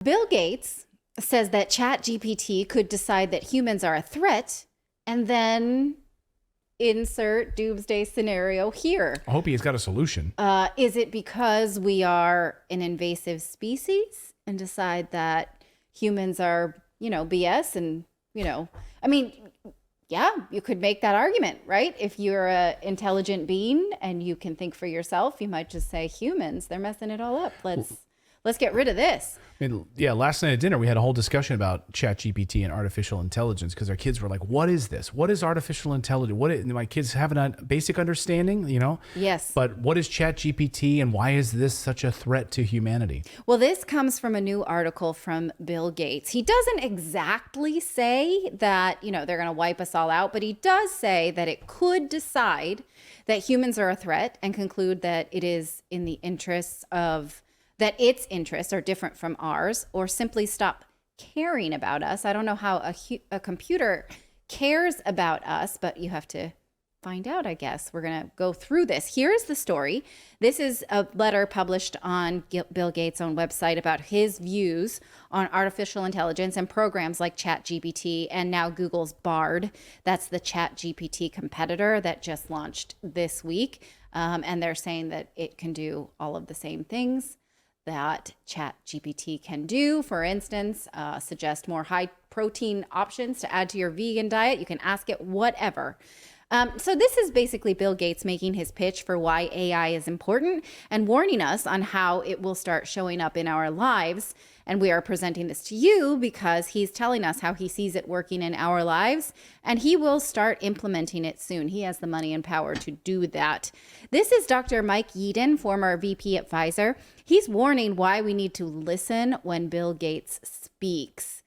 Bill Gates says that ChatGPT could decide that humans are a threat, and then insert doomsday scenario here. I hope he's got a solution. Is it because we are an invasive species and decide that humans are, BS and, I mean, yeah, you could make that argument, right? If you're an intelligent being and you can think for yourself, you might just say humans, they're messing it all up. Let's get rid of this. Yeah, last night at dinner, we had a whole discussion about ChatGPT and artificial intelligence because our kids were like, what is this? What is artificial intelligence? My kids have a basic understanding, Yes. But what is ChatGPT and why is this such a threat to humanity? Well, this comes from a new article from Bill Gates. He doesn't exactly say that, they're going to wipe us all out, but he does say that it could decide that humans are a threat and conclude that it is in the interests of that its interests are different from ours, or simply stop caring about us. I don't know how a computer cares about us, but you have to find out, I guess. We're going to go through this. Here's the story. This is a letter published on Bill Gates' own website about his views on artificial intelligence and programs like ChatGPT and now Google's Bard. That's the ChatGPT competitor that just launched this week. And they're saying that it can do all of the same things that ChatGPT can do. For instance, suggest more high protein options to add to your vegan diet. You can ask it whatever. So this is basically Bill Gates making his pitch for why AI is important and warning us on how it will start showing up in our lives. And we are presenting this to you because he's telling us how he sees it working in our lives, and he will start implementing it soon. He has the money and power to do that. This is Dr. Mike Yeadon, former VP advisor. He's warning why we need to listen when Bill Gates speaks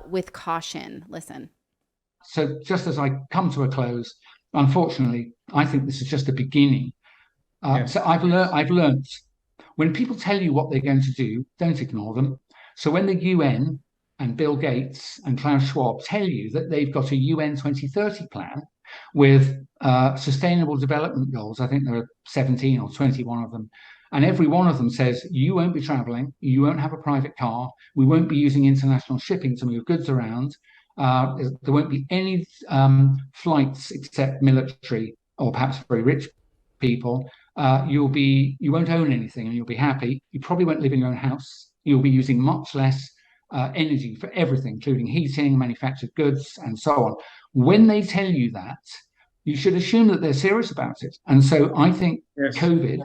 with caution. Listen. So just as I come to a close, unfortunately, I think this is just a beginning. So I've learned when people tell you what they're going to do, don't ignore them. So when the UN and Bill Gates and Klaus Schwab tell you that they've got a UN 2030 plan with sustainable development goals, I think there are 17 or 21 of them, and every one of them says you won't be traveling, you won't have a private car, we won't be using international shipping to move goods around, there won't be any flights except military or perhaps very rich people. You won't own anything and you'll be happy. You probably won't live in your own house. You'll be using much less energy for everything, including heating, manufactured goods, and so on. When they tell you that, you should assume that they're serious about it. And so I think COVID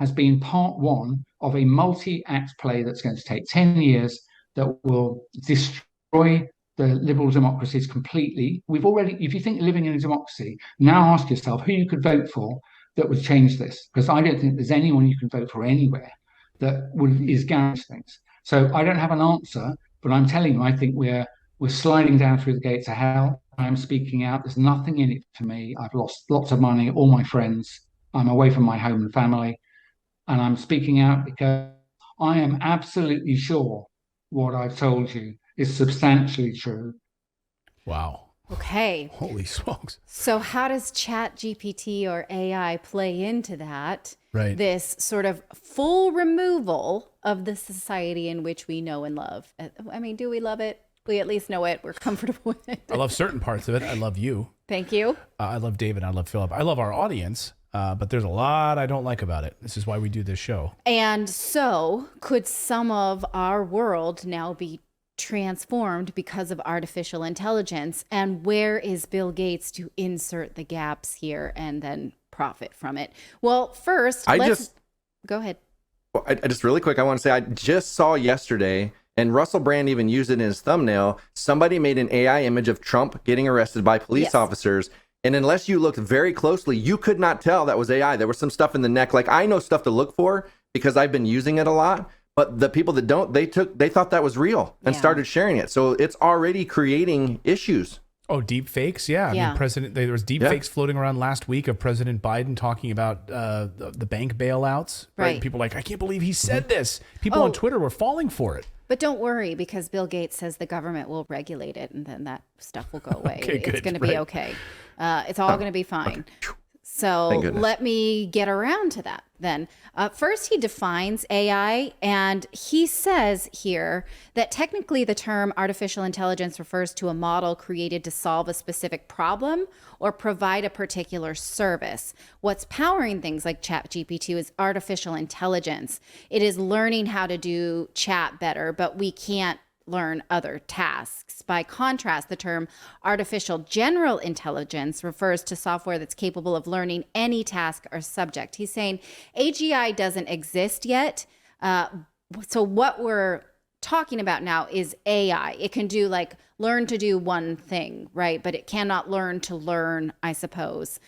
has been part one of a multi-act play that's going to take 10 years that will destroy the liberal democracies completely. If you think you're living in a democracy, now ask yourself who you could vote for that would change this, because I don't think there's anyone you can vote for anywhere that is guaranteed things. So I don't have an answer, but I'm telling you, I think we're sliding down through the gates of hell. I'm speaking out. There's nothing in it for me. I've lost lots of money, all my friends. I'm away from my home and family, and I'm speaking out because I am absolutely sure what I've told you is substantially true. Wow. Okay. Holy smokes. So how does ChatGPT or AI play into that? Right. This sort of full removal of the society in which we know and love. I mean, do we love it? We at least know it. We're comfortable with it. I love certain parts of it. I love you. Thank you. I love David. I love Philip. I love our audience. But there's a lot I don't like about it. This is why we do this show. And so could some of our world now be transformed because of artificial intelligence? And where is Bill Gates to insert the gaps here and then profit from it? Well, first, go ahead. Well, I just really quick, I want to say I just saw yesterday, and Russell Brand even used it in his thumbnail. Somebody made an AI image of Trump getting arrested by police officers. And unless you looked very closely, you could not tell that was AI. There was some stuff in the neck. Like, I know stuff to look for because I've been using it a lot. But the people that don't, they thought that was real and started sharing it. So it's already creating issues. Oh, deep fakes? Yeah. I mean, there was deep fakes floating around last week of President Biden talking about the bank bailouts. Right. People like, I can't believe he said this. People on Twitter were falling for it. But don't worry, because Bill Gates says the government will regulate it and then that stuff will go away. Okay, it's going to be okay. It's all going to be fine. So let me get around to that then. First, he defines AI, and he says here that technically the term artificial intelligence refers to a model created to solve a specific problem or provide a particular service. What's powering things like ChatGPT is artificial intelligence. It is learning how to do chat better, but we can't learn other tasks. By contrast, the term artificial general intelligence refers to software that's capable of learning any task or subject. He's saying AGI doesn't exist yet. So what we're talking about now is AI. It can do learn to do one thing, right? But it cannot learn to learn, I suppose,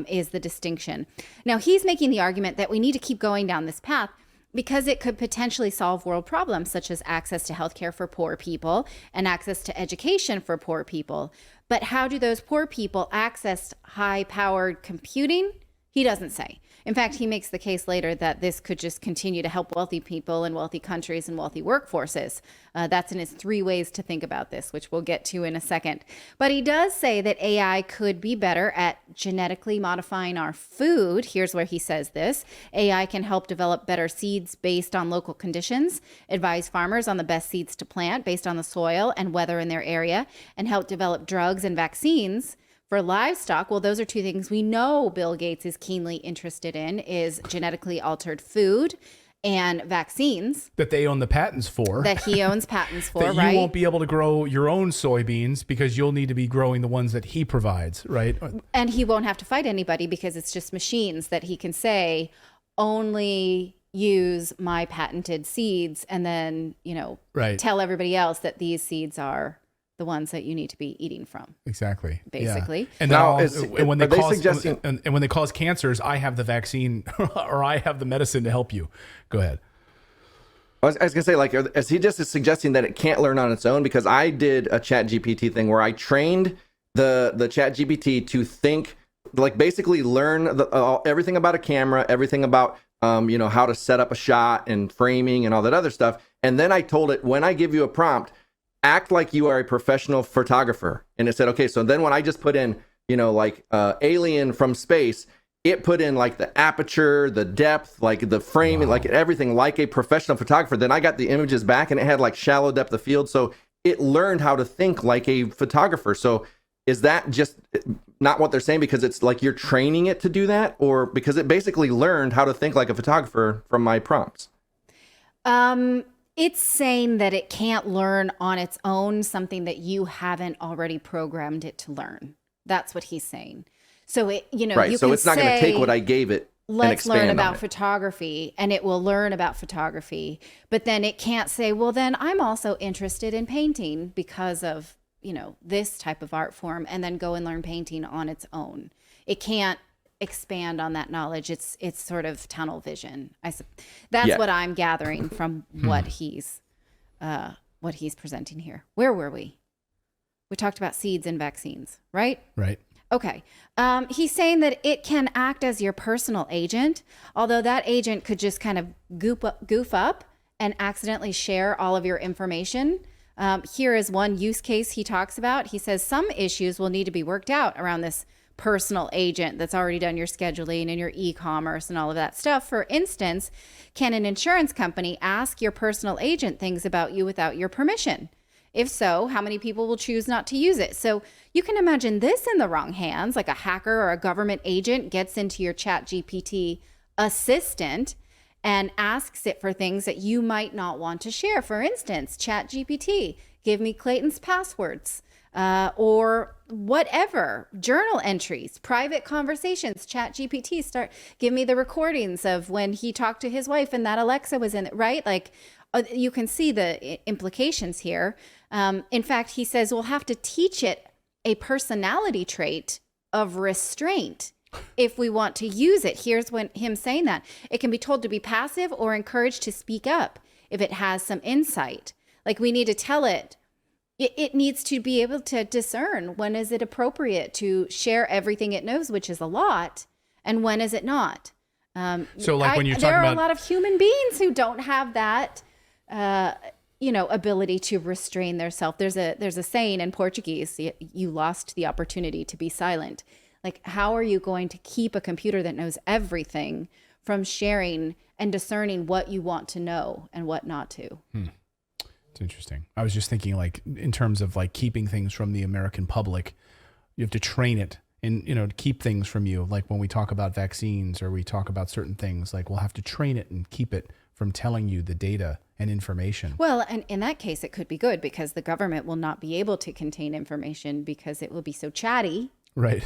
is the distinction. Now, he's making the argument that we need to keep going down this path because it could potentially solve world problems such as access to healthcare for poor people and access to education for poor people. But how do those poor people access high-powered computing? He doesn't say. In fact, he makes the case later that this could just continue to help wealthy people in wealthy countries and wealthy workforces. That's in his 3 ways to think about this, which we'll get to in a second. But he does say that AI could be better at genetically modifying our food. Here's where he says this. AI can help develop better seeds based on local conditions, advise farmers on the best seeds to plant based on the soil and weather in their area, and help develop drugs and vaccines for livestock. Well, those are 2 things we know Bill Gates is keenly interested in, is genetically altered food and vaccines. That they own the patents for. That he owns patents for, that right? You won't be able to grow your own soybeans because you'll need to be growing the ones that he provides, right? And he won't have to fight anybody because it's just machines that he can say, only use my patented seeds, and then, tell everybody else that these seeds are the ones that you need to be eating from. Exactly. Basically. Yeah. And now, when they cause cancers, I have the vaccine or I have the medicine to help you. Go ahead. I was going to say, is he just suggesting that it can't learn on its own? Because I did a ChatGPT thing where I trained the ChatGPT to think, basically learn everything about a camera, everything about, how to set up a shot and framing and all that other stuff. And then I told it, when I give you a prompt, act like you are a professional photographer. And it said, okay, so then when I just put in, alien from space, it put in the aperture, the depth, the framing, everything like a professional photographer. Then I got the images back and it had shallow depth of field. So it learned how to think like a photographer. So is that just not what they're saying because it's you're training it to do that, or because it basically learned how to think like a photographer from my prompts? It's saying that it can't learn on its own something that you haven't already programmed it to learn. That's what he's saying. So it, right. You so can it's not going to take what I gave it. Let's learn about photography, and it will learn about photography. But then it can't say, well, then I'm also interested in painting because of, this type of art form, and then go and learn painting on its own. It can't expand on that knowledge. It's sort of tunnel vision. That's what I'm gathering from what he's presenting here. Where were we? We talked about seeds and vaccines, right? Right. Okay. He's saying that it can act as your personal agent, although that agent could just kind of goof up and accidentally share all of your information. Here is one use case he talks about. He says some issues will need to be worked out around this personal agent that's already done your scheduling and your e-commerce and all of that stuff. For instance, can an insurance company ask your personal agent things about you without your permission? If so, how many people will choose not to use it? So you can imagine this in the wrong hands, like a hacker or a government agent gets into your ChatGPT assistant and asks it for things that you might not want to share. For instance, ChatGPT, give me Clayton's passwords. Or whatever, journal entries, private conversations, ChatGPT, give me the recordings of when he talked to his wife and that Alexa was in it, right? You can see the implications here. In fact, he says we'll have to teach it a personality trait of restraint if we want to use it. Here's him saying that. It can be told to be passive or encouraged to speak up if it has some insight. We need to tell it, it needs to be able to discern when is it appropriate to share everything it knows, which is a lot, and when is it not. When you're talking there are about a lot of human beings who don't have that, ability to restrain their self. There's a saying in Portuguese: "You lost the opportunity to be silent." Like, how are you going to keep a computer that knows everything from sharing and discerning what you want to know and what not to? It's interesting. I was just thinking, like, in terms of like keeping things from the American public, you have to train it and, to keep things from you. Like when we talk about vaccines or we talk about certain things, like we'll have to train it and keep it from telling you the data and information. Well, and in that case, it could be good because the government will not be able to contain information because it will be so chatty. Right.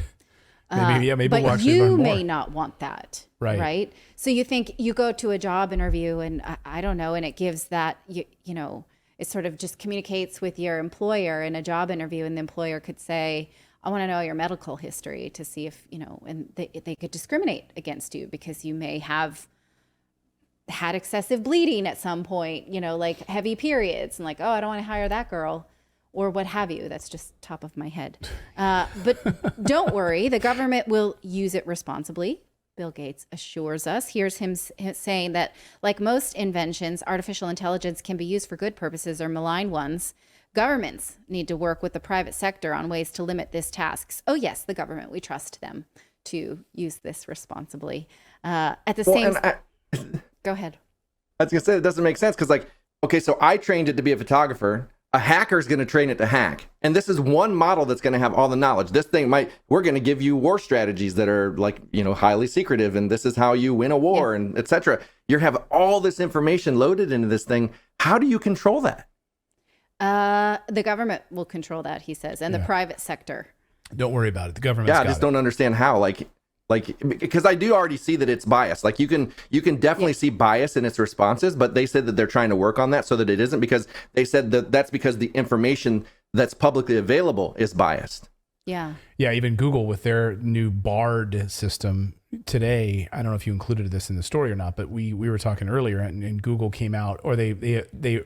Maybe but we'll actually you learn more. may not want that. Right. So you think you go to a job interview and I don't know, and it gives that, it sort of just communicates with your employer in a job interview, and the employer could say, I want to know your medical history to see if, and they could discriminate against you because you may have had excessive bleeding at some point, like heavy periods, and like, oh, I don't want to hire that girl or what have you. That's just top of my head. But don't worry, the government will use it responsibly. Bill Gates assures us. Here's him saying that, like most inventions, artificial intelligence can be used for good purposes or malign ones. Governments need to work with the private sector on ways to limit these tasks. Oh, yes, the government. We trust them to use this responsibly. At the same time, go ahead. I was going to say, it doesn't make sense because, like, okay, so I trained it to be a photographer. A hacker is going to train it to hack. And this is one model that's going to have all the knowledge. This thing we're going to give you war strategies that are like, highly secretive. And this is how you win a war and et cetera. You have all this information loaded into this thing. How do you control that? The government will control that, he says, and the private sector. Don't worry about it. The government. I just don't understand how, like, because I do already see that it's biased. Like you can definitely see bias in its responses, but they said that they're trying to work on that so that it isn't, because they said that that's because the information that's publicly available is biased. Yeah. Yeah. Even Google with their new Bard system today, I don't know if you included this in the story or not, but we were talking earlier and Google came out, or they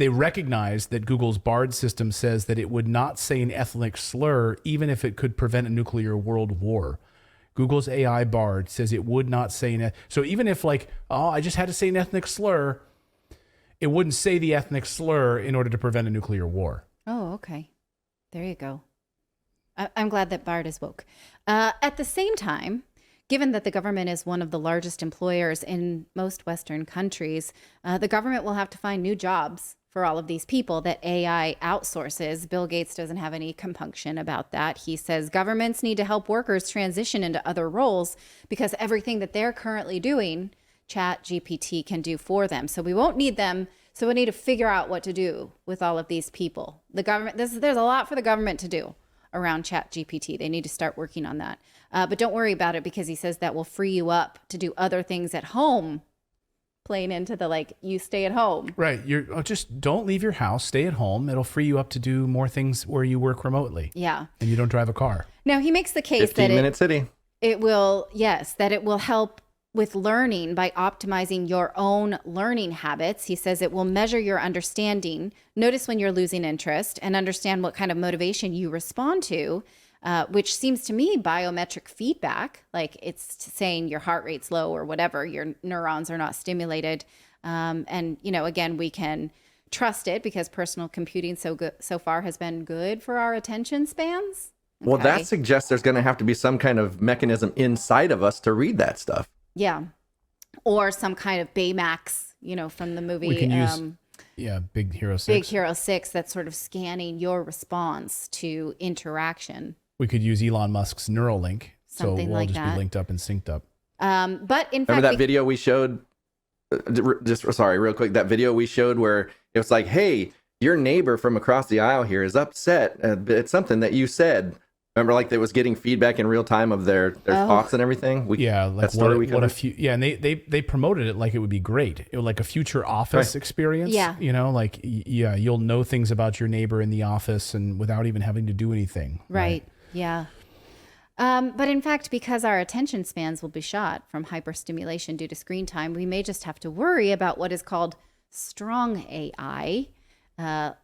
recognized that Google's Bard system says that it would not say an ethnic slur even if it could prevent a nuclear world war. Google's AI Bard says it would not say so even if like, oh, I just had to say an ethnic slur, it wouldn't say the ethnic slur in order to prevent a nuclear war. Oh, okay. There you go. I'm glad that Bard is woke. At the same time, given that the government is one of the largest employers in most Western countries, the government will have to find new jobs for all of these people that AI outsources. Bill Gates doesn't have any compunction about that. He says governments need to help workers transition into other roles because everything that they're currently doing, ChatGPT can do for them. So we won't need them. So we need to figure out what to do with all of these people. The government, there's a lot for the government to do around ChatGPT. They need to start working on that. But don't worry about it because he says that will free you up to do other things at home, playing into the, like, you stay at home. Right. Just don't leave your house. Stay at home. It'll free you up to do more things where you work remotely. Yeah. And you don't drive a car. Now, he makes the case that 15-minute city. It will, yes, that it will help with learning by optimizing your own learning habits. He says it will measure your understanding, notice when you're losing interest, and understand what kind of motivation you respond to, which seems to me biometric feedback, like it's saying your heart rate's low or whatever, your neurons are not stimulated. And, again, we can trust it because personal computing so far has been good for our attention spans. Okay. Well, that suggests there's going to have to be some kind of mechanism inside of us to read that stuff. Yeah. Or some kind of Baymax, from the movie. We can use, Big Hero 6. Big Hero 6, that's sort of scanning your response to interaction. We could use Elon Musk's Neuralink. Something so we'll like just that. be linked up and synced up. But in Remember fact, that video we showed? Real quick. That video we showed where it was like, hey, your neighbor from across the aisle here is upset. It's something that you said. Remember, like, they was getting feedback in real time of their thoughts and everything. Like and they promoted it like it would be great. It was like a future office experience. Yeah, you'll know things about your neighbor in the office and without even having to do anything. Right. Yeah. But in fact, because our attention spans will be shot from hyperstimulation due to screen time, we may just have to worry about what is called strong AI,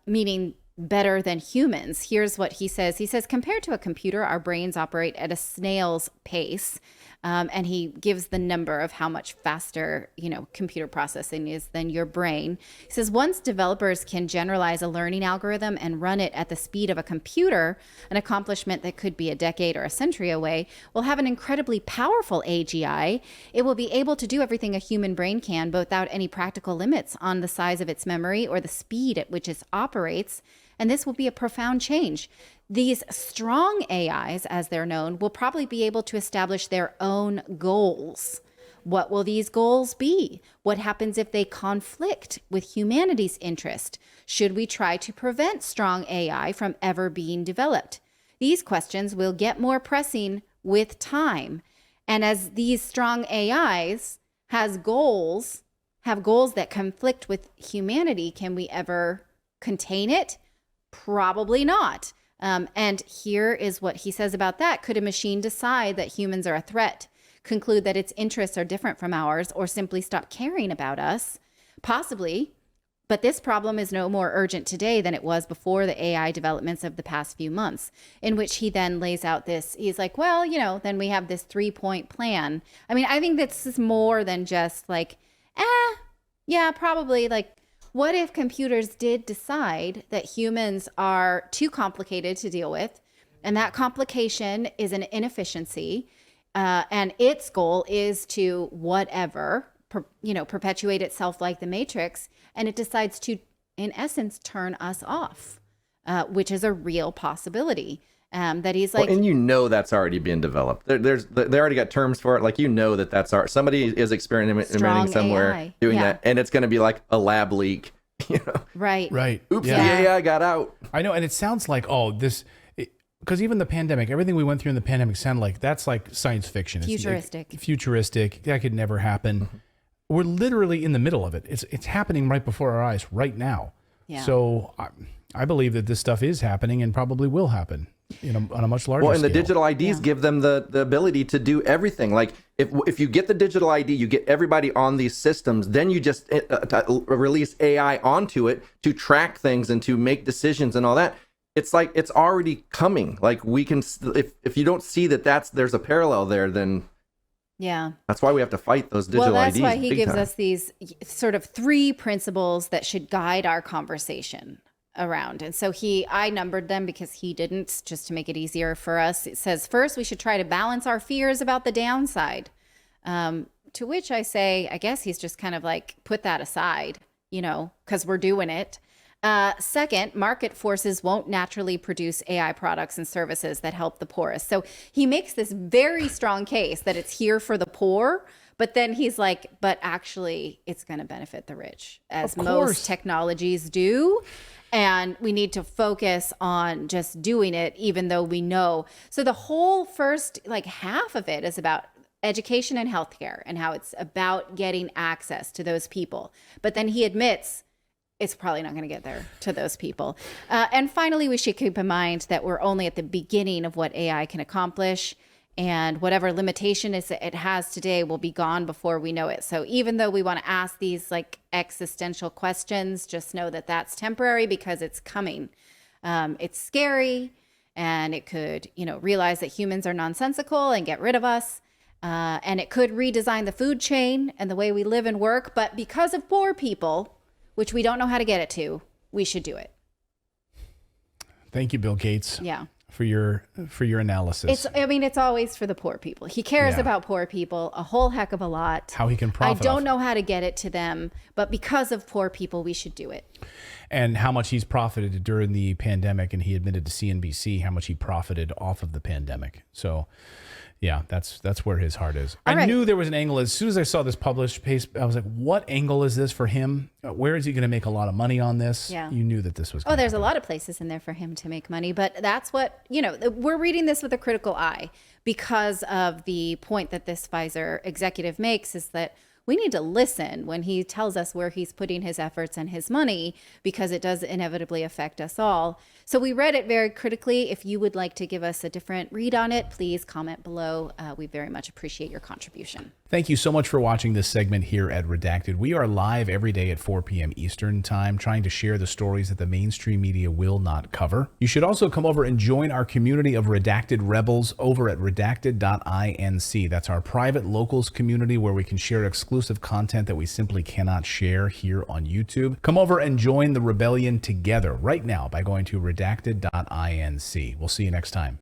meaning better than humans. Here's what he says. He says, compared to a computer, our brains operate at a snail's pace. And he gives the number of how much faster, computer processing is than your brain. He says, once developers can generalize a learning algorithm and run it at the speed of a computer, an accomplishment that could be a decade or a century away, will have an incredibly powerful AGI. It will be able to do everything a human brain can, but without any practical limits on the size of its memory or the speed at which it operates. And this will be a profound change. These strong AIs, as they're known, will probably be able to establish their own goals. What will these goals be? What happens if they conflict with humanity's interest? Should we try to prevent strong AI from ever being developed? These questions will get more pressing with time. And as these strong AIs have goals that conflict with humanity, can we ever contain it? Probably not. And here is what he says about that. Could a machine decide that humans are a threat, conclude that its interests are different from ours, or simply stop caring about us? Possibly. But this problem is no more urgent today than it was before the AI developments of the past few months, in which he then lays out this. He's like, well, then we have this 3-point plan. I mean, I think this is more than just like, yeah, probably like, what if computers did decide that humans are too complicated to deal with, and that complication is an inefficiency, and its goal is to perpetuate itself like the Matrix, and it decides to, in essence, turn us off, which is a real possibility. That he's like, and that's already been developed. They already got terms for it. Like that's somebody is experimenting somewhere AI. doing that, and it's going to be like a lab leak. Right. Oops, Yeah. the AI got out. I know, and it sounds like because even the pandemic, everything we went through in the pandemic sounded like that's like science fiction. Futuristic. It's futuristic. That could never happen. We're literally in the middle of it. It's happening right before our eyes right now. Yeah. So I believe that this stuff is happening and probably will happen. On a much larger Well, and scale. the digital IDs give them the ability to do everything. Like if you get the digital ID, you get everybody on these systems, then you just release AI onto it to track things and to make decisions and all that. It's like it's already coming. Like we can, if you don't see that there's a parallel there, then yeah, that's why we have to fight those digital IDs. Well, that's why he gives time. us these sort of 3 principles that should guide our conversation around. And so I numbered them because he didn't, just to make it easier for us. It says, first, we should try to balance our fears about the downside. To which I say, I guess he's just kind of like, put that aside, because we're doing it. Second, market forces won't naturally produce AI products and services that help the poorest. So he makes this very strong case that it's here for the poor, but then he's like, but actually it's going to benefit the rich, as most technologies do. And we need to focus on just doing it, even though we know. So the whole first half of it is about education and healthcare and how it's about getting access to those people. But then he admits it's probably not going to get there to those people. And finally, we should keep in mind that we're only at the beginning of what AI can accomplish. And whatever limitation it has today will be gone before we know it. So even though we want to ask these existential questions, just know that that's temporary because it's coming. It's scary, and it could, realize that humans are nonsensical and get rid of us. And it could redesign the food chain and the way we live and work. But because of poor people, which we don't know how to get it to, we should do it. Thank you, Bill Gates. Yeah. For your analysis. It's always for the poor people. He cares about poor people a whole heck of a lot. How he can profit. I don't know how to get it to them, but because of poor people, we should do it. And how much he's profited during the pandemic, and he admitted to CNBC how much he profited off of the pandemic. So, yeah, that's where his heart is. I knew there was an angle. As soon as I saw this published piece, I was like, what angle is this for him? Where is he going to make a lot of money on this? Yeah. You knew that this was going there's a lot of places in there for him to make money, but that's what, we're reading this with a critical eye because of the point that this Pfizer executive makes is that we need to listen when he tells us where he's putting his efforts and his money, because it does inevitably affect us all. So we read it very critically. If you would like to give us a different read on it, please comment below. We very much appreciate your contribution. Thank you so much for watching this segment here at Redacted. We are live every day at 4 p.m. Eastern Time, trying to share the stories that the mainstream media will not cover. You should also come over and join our community of Redacted Rebels over at Redacted.inc. That's our private locals community where we can share exclusive content that we simply cannot share here on YouTube. Come over and join the rebellion together right now by going to Redacted.inc. We'll see you next time.